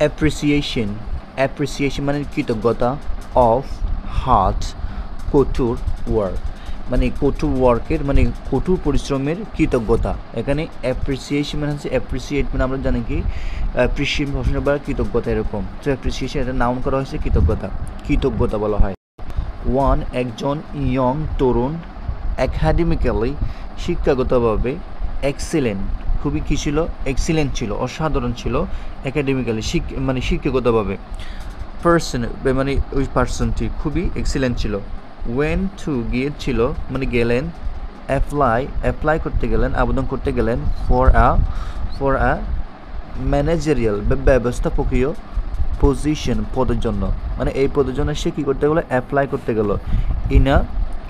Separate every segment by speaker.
Speaker 1: Appreciation, appreciation মানে কৃতজ্ঞতা, of heart কঠোর ওয়ার্ক, মানে কঠোর ওয়ার্কের মানে কঠোর পরিশ্রমের কৃতজ্ঞতা। এখানে অ্যাপ্রিসিয়েশন মানে হচ্ছে অ্যাপ্রিসিয়েট মানে আমরা জানি কি অ্যাপ্রিসিয়েট প্রশ্ন বা কৃতজ্ঞতা এরকম। তো অ্যাপ্রিসিয়েশন এটা নাউন করা হয়েছে কৃতজ্ঞতা, কৃতজ্ঞতা বলা হয়। ওয়ান একজন ইয়ং তরুণ, একাডেমিক্যালি শিক্ষাগতভাবে এক্সিলেন্ট, খুবই কী ছিল, এক্সিলেন্ট ছিল, অসাধারণ ছিল, একাডেমিক্যালি মানে শিক্ষাগতভাবে। পার্সন মানে ওই পার্সনটি খুবই এক্সিলেন্ট ছিল। ওয়েন টু গিয়েছিল মানে গেলেন, অ্যাপ্লাই অ্যাপ্লাই করতে গেলেন, আবেদন করতে গেলেন, ফর আ ম্যানেজারিয়াল ব্যবস্থাপকীয় পজিশন পদের জন্য, মানে এই পদের জন্য সে কী করতে গেলো, অ্যাপ্লাই করতে গেল। In a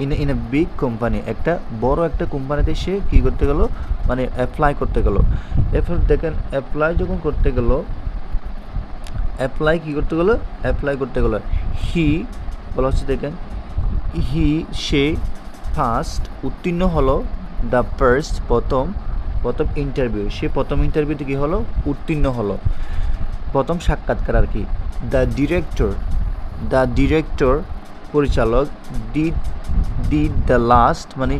Speaker 1: in a big company, একটা বড় একটা কোম্পানিতে সে কী করতে গেল, মানে অ্যাপ্লাই করতে গেল। এরপর দেখেন অ্যাপ্লাই যখন করতে গেল, অ্যাপ্লাই কী করতে গেলো, অ্যাপ্লাই করতে গেলো। হি বলা হচ্ছে দেখেন সে ফার্স্ট উত্তীর্ণ হলো, দ্য ফার্স্ট প্রথম ইন্টারভিউ, সে প্রথম ইন্টারভিউতে কী হলো, উত্তীর্ণ হলো, প্রথম সাক্ষাৎকার আর কি। দ্য ডিরেক্টর পরিচালক, ডিড দ্য লাস্ট মানে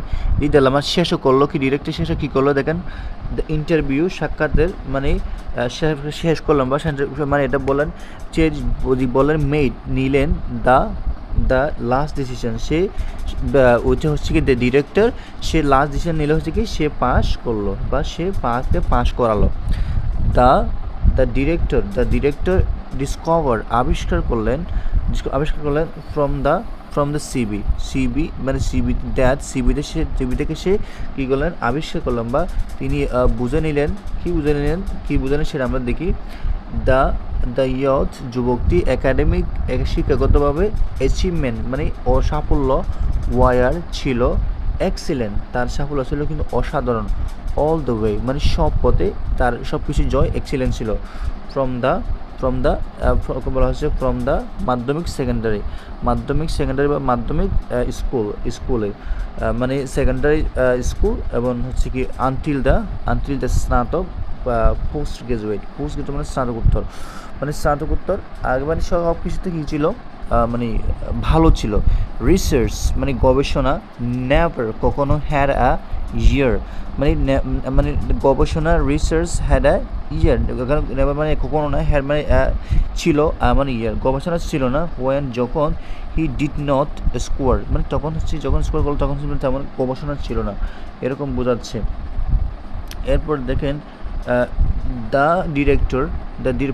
Speaker 1: শেষও করলো কি, ডিরেক্টর শেষে কী করলো দেখেন, দ্য ইন্টারভিউ সাক্ষাতের মানে শেষ করলাম বা মানে এটা বলেন যে বলেন মেড নিলেন দ্য লাস্ট ডিসিশন, সে ওইটা হচ্ছে কি the director, say last decision নিলে হচ্ছে কি সে পাস করলো বা সে পাস করালো। দ্য ডিরেক্টর ডিসকভার আবিষ্কার করলেন ফ্রম দ্য সিবি মানে সিবিতে সে কী করলেন, আবিষ্কার করলাম বা তিনি বুঝে নিলেন সেটা আমরা দেখি। দ্য ইয়থ যুবকটি একাডেমিক শিক্ষাগতভাবে অ্যাচিভমেন্ট মানে সাফল্য, ওয়ার ছিল এক্সিলেন্ট, তার সাফল্য ছিল কিন্তু অসাধারণ, অল দ্য ওয়ে মানে সব পথে তার সব কিছু জয় এক্সিলেন্ট ছিল। ফ্রম দ্য বলা হচ্ছে ফ্রম দ্য মাধ্যমিক সেকেন্ডারি বা মাধ্যমিক স্কুলে মানে সেকেন্ডারি স্কুল এবং হচ্ছে কি আনটিল দ্য স্নাতক পোস্ট গ্রাজুয়েট মানে স্নাতকোত্তর আগে মানে সব কিছুতে কী ছিল, মানে ভালো ছিল। রিসার্চ মানে গবেষণা, নেভার কখনো, হ্যাড আ ইয়ার মানে গবেষণা, research had a year, never মানে কখনো না, হ্যাড মানে ছিল, মানে ইয়ার গবেষণা ছিল না। ওয়েন যখন, হি ডিড নট স্কোয়ার মানে তখন হচ্ছে যখন স্কোয়ার করলো তখন তেমন গবেষণা ছিল না, এরকম বোঝাচ্ছে। এরপর দেখেন দ্য ডিরেক্টর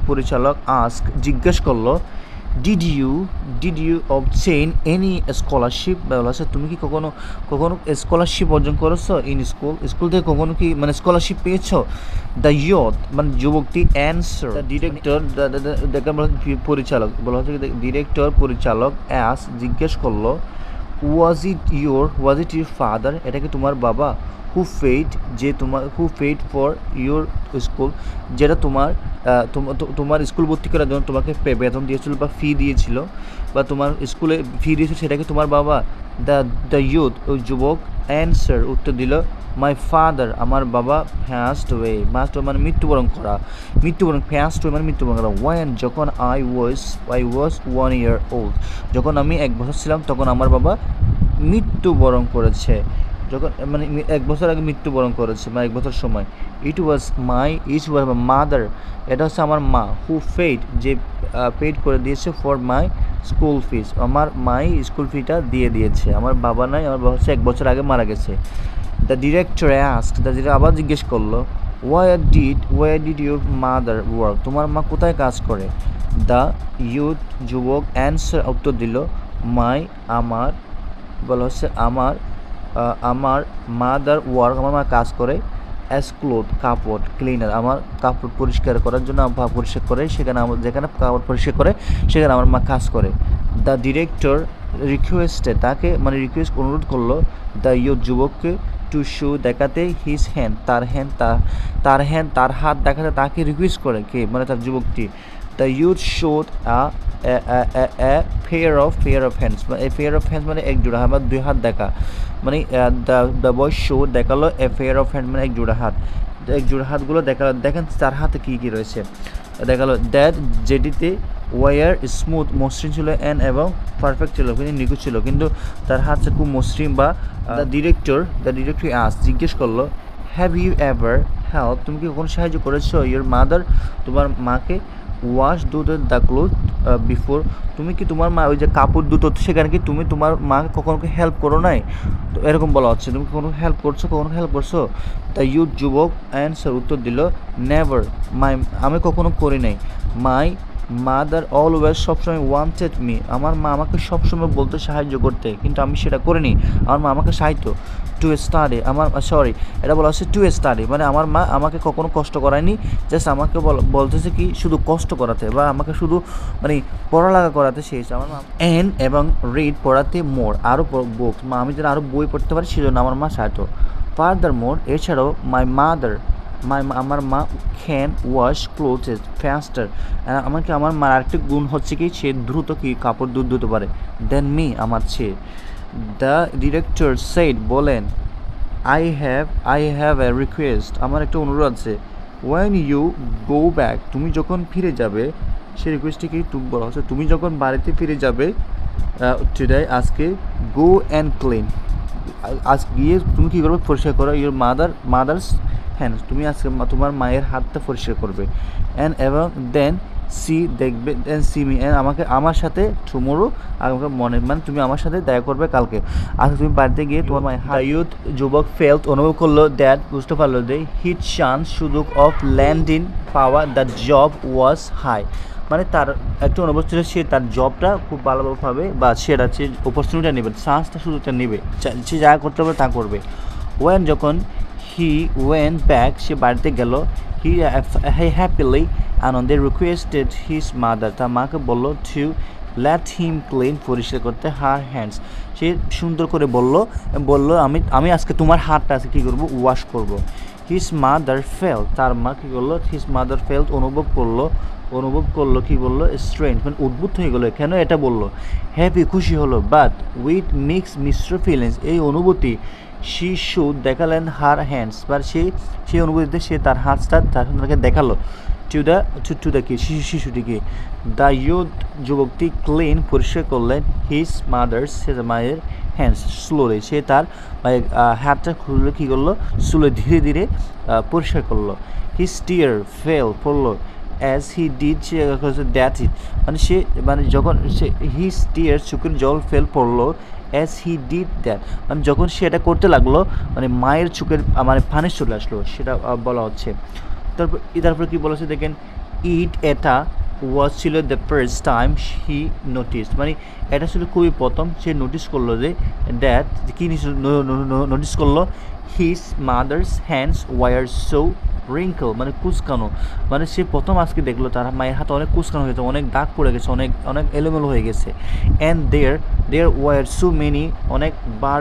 Speaker 1: পরিচালক জিজ্ঞেস করলো, did you obtain any scholarship, বলা আছে তুমি কি কখনো স্কলারশিপ অর্জন করেছো ইন স্কুল থেকে কখনো কি মানে স্কলারশিপ পেয়েছো। দ্য ইয়থ মানে যুবকটি অ্যান্সার, দ্য ডিরেক্টর পরিচালক বলা হচ্ছে ডিরেক্টর পরিচালক জিজ্ঞেস করলো, ওয়াজ ইট ইউর ফাদার, এটা কি তোমার বাবা, হু পেইড ফর ইউর স্কুল, যেটা তোমার স্কুল ভর্তি করার জন্য তোমাকে বেতন দিয়েছিল বা ফি দিয়েছিল বা তোমার স্কুলে ফি দিয়েছিল, সেটা কি তোমার বাবা। দ্য ইউথ ওই যুবক অ্যান্সার উত্তর দিল, মাই ফাদার আমার বাবা ফ্যাস্ট ওয়ে মানে মৃত্যুবরণ করা ফ্যাস্ট ওয়ে মানে মৃত্যুবরণ করা। ওয়েন যখন আই ওয়াজ 1 year old, যখন আমি 1 বছর ছিলাম তখন আমার বাবা মৃত্যুবরণ করেছে, যখন মানে 1 বছর আগে মৃত্যুবরণ করেছে মানে 1 বছর সময়। ইট ওয়াজ মাই মাদার, এটা হচ্ছে আমার মা, হু যে পেইড করে দিয়েছে ফর মাই স্কুল ফিস, আমার মাই স্কুল ফিটা দিয়ে দিয়েছে, আমার বাবা নাই, আমার বাবা হচ্ছে 1 বছর আগে মারা গেছে। দ্য ডিরেক্টর আবার জিজ্ঞেস করলো, where did your mother work, তোমার মা কোথায় কাজ করে। দ্য ইউথ যুবক অ্যান্সার উত্তর দিল, আমার বলা হচ্ছে আমার মাদার ওয়ার্ক, আমার মা কাজ করে অ্যাজ কাপড় ক্লিনার, আমার কাপড় পরিষ্কার করার জন্য পরিষ্কার করে সেখানে যেখানে কাপড় পরিষ্কার করে সেখানে আমার মা কাজ করে। দ্য ডিরেক্টর তাকে মানে অনুরোধ করলো দ্য ইয়ুথ যুবককে টু শো দেখাতে হিজ হ্যান্ড, তার হাত দেখাতে তাকে রিকোয়েস্ট করে কে মানে তার যুবকটি। The youth showed pair of hands, মানে পেয়ার অফ হ্যান্ডস মানে এক জোড়া হাত বা 2 হাত দেখা, মানে দ্য বয় শো দেখালো পেয়ার অফ হ্যান্ড মানে এক জোড়া হাতগুলো দেখালো। দেখেন তার হাতে কী রয়েছে, দেখা গেলো দ্যাট যেটিতে ওয়ার স্মুথ মসৃণ ছিল অ্যান্ড এবং পারফেক্ট ছিল, কিন্তু নিখুঁত ছিল, কিন্তু তার হাতটা খুব মসৃণ বা দ্য ডিরেক্টর জিজ্ঞেস করলো হ্যাভ ইউ এভার হেল্প, তুমি কি কখনো সাহায্য করেছো ইয়োর মাদার, তোমার মাকে ওয়াশ দ্য ক্লোথ বিফোর, তুমি কি তোমার মা ওই যে কাপড় ধুতো সেখানে কি তুমি তোমার মাকে কখনো হেল্প করো নাই, তো এরকম বলা হচ্ছে তুমি কখনো হেল্প করছো। দ্য ইউথ যুবক অ্যান্সার উত্তর দিল নেভার, আমি কখনো করি নাই। মাই মাদার অলওয়েজ সবসময় ওয়ান্টেড মি, আমার মা আমাকে সবসময় বলতে সাহায্য করতে, কিন্তু আমি সেটা করিনি। আমার মা আমাকে সাহায্য টু স্টাডি, এটা বলা হচ্ছে টু স্টাডি, মানে আমার মা আমাকে কখনো কষ্ট করায়নি, জাস্ট আমাকে বলতেছে কি শুধু কষ্ট করাতে বা আমাকে শুধু মানে পড়ালেখা করাতে চেয়েছে আমার মা। এন এবং রিড পড়াতে মোর আরও বুকস, আমি যেন আরও বই পড়তে পারি সেজন্য আমার মা সাহায্য। ফার্দার মোর এছাড়াও আমার মা ক্যান ওয়াশ ক্লোথস ফাস্টার, আমার মার আরেকটি গুণ হচ্ছে কি সে দ্রুত কি কাপড় ধুতে পারে দেন মি, আমার চেয়ে। দ্য ডিরেক্টর সেড বলেন আই হ্যাভ এ রিকোয়েস্ট, আমার একটা অনুরোধ আছে। ওয়েন ইউ গো ব্যাক, তুমি যখন ফিরে যাবে, সে রিকোয়েস্টটি কি টু বলা হচ্ছে, তুমি যখন বাড়িতে ফিরে যাবে টুডে আজকে, গো অ্যান্ড ক্লিন, আজ গিয়ে তুমি কী করবে পরিষ্কার করো ইউর মাদার্স হ্যান্ডস, তুমি আজকে তোমার মায়ের হাতটা পরিষ্কার করবে অ্যান্ড এবং দেন সি দেখবে দেন সি মি অ্যান্ড আমার সাথে টুমোরো, আমাকে মানে তুমি আমার সাথে দেখা করবে কালকে। আজকে তুমি বাড়িতে গিয়ে তোমার মায়ের হাত। ইউথ যুবক ফেল্ট অনুভব করলো দ্যাট বুঝতে পারলো যে হিট চান্স সুযোগ অফ ল্যান্ডিং পাওয়ার দ্য জব ওয়াজ হাই, মানে তার একটা অনুভব ছিল সে তার জবটা খুব ভালোভাবে পাবে বা সেটা সে অপরচুনিটিটা নেবে, চান্সটা সুযোগটা নেবে, সে যা করতে পারবে তা করবে। ওয়েন যখন হি ওয়েন্ট ব্যাক, সে বাড়িতে গেল, হি হ্যাপিলি আনন্দে রিকোয়েস্টেড হিজ মাদার, তার মাকে বললো টু লেট হিম ক্লিন, পরিষ্কার করতে হার হ্যান্ডস, সে সুন্দর করে বললো আমি আজকে তোমার হাতটা আজকে কী করবো ওয়াশ করবো। হিজ মাদার ফেল্ট, তার মা কী করলো হিজ মাদার ফেল্ট অনুভব করলো কি বললো স্ট্রেঞ্জ, মানে উদ্ভুত হয়ে গেলো, কেন এটা বললো হ্যাপি খুশি হলো, but with mix Mishra feelings, এই অনুভূতি শি শুড দেখালেন হার হ্যান্ডস, বা সেই অনুভূতিতে সে তার হাতটা তাকে দেখালো টু দ্য কি শিশুটিকে। দ্য ইউথ যুবকটি ক্লিন পরিষ্কার করলেন হিজ মাদার্স, মায়ের হ্যান্ডস স্লোলি, সে তার হাতটা খুললে কী করলো স্লোলি ধীরে ধীরে পরিষ্কার করলো। হিজ টিয়ার ফেল পড়লো as he did, say that it, মানে যখন সে হিজ টিয়ার চোখের জল ফেল পড়লো অ্যাজ হি ডিড দ্যাট, মানে যখন সে এটা করতে লাগলো মানে মায়ের চোখের মানে পানি চলে আসলো, সেটা বলা হচ্ছে। তারপর কি বলেছে দেখেন, এটা ওয়াজ ছিল the first time he notice, মানে এটা ছিল খুবই প্রথম সে নোটিস করলো যে দ্যাট কি নোটিস করলো his mother's hands were so wrinkle, মানে কুচকানো, মানে সে প্রথম আজকে দেখলো তার মায়ের হাতে অনেক কুচকানো হয়েছে, অনেক দাগ পড়ে গেছে, অনেক এলোমেলো হয়ে গেছে। And there were so many, অনেক বার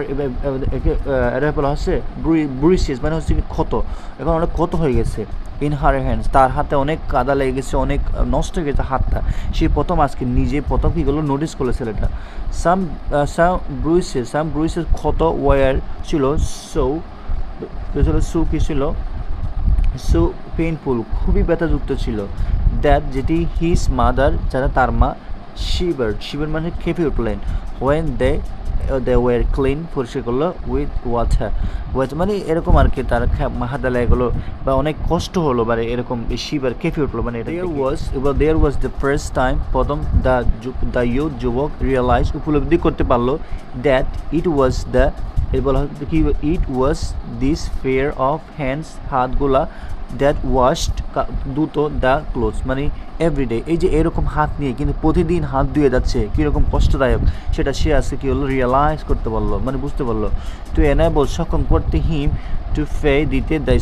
Speaker 1: এটা বলা হচ্ছে ব্রুইসেস, মানে হচ্ছে ক্ষত, এখন অনেক ক্ষত হয়ে গেছে। ইন হার হ্যান্ডস, তার হাতে অনেক কাদা লেগে গেছে, অনেক নষ্ট হয়ে গেছে হাতটা, সে প্রথম আজকে প্রথম কী করলো নোটিস করলো ছেলেটা। সাম ব্রুইসেস ক্ষত ওয়ার ছিল সো কি ছিল সো পেইনফুল, খুবই ব্যথাযুক্ত ছিল। দ্যাট যেটি হিজ মাদার, যারা তার মা শিভার মানে খেপে উঠলেন। ওয়েন দে ওয়ার ক্লিন পরিষ্কার করলো উইথ ওয়াটার, মানে এরকম আর কি তার হাতে লেগে গেলো বা অনেক কষ্ট হলো, মানে এরকম শিভার খেপে উঠলো, মানে এটা there was the first time, প্রথম দ্য ইউথ যুবক রিয়েলাইজ উপলব্ধি করতে পারলো that it was this pair of hands, হাতগুলা দ্যাট ওয়াশড দুটো দ্য ক্লোথস, মানে এভরিডে, এই যে এরকম হাত নিয়ে কিন্তু প্রতিদিন হাত ধুয়ে যাচ্ছে কীরকম কষ্টদায়ক, সেটা সে আজকে কী হলো রিয়েলাইজ করতে পারলো, মানে বুঝতে পারলো। টু এনেবল সক্ষম করতে হিম টু পে দিতে দ্য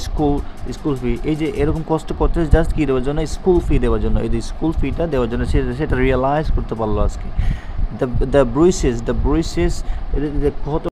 Speaker 1: স্কুল ফি, এই যে এরকম কষ্ট করতে জাস্ট কী দেওয়ার জন্য স্কুল ফি দেওয়ার জন্য, এই যে স্কুল ফিটা দেওয়ার জন্য সেটা রিয়েলাইজ করতে পারলো আজকে। দ্য ব্রুইসেস কত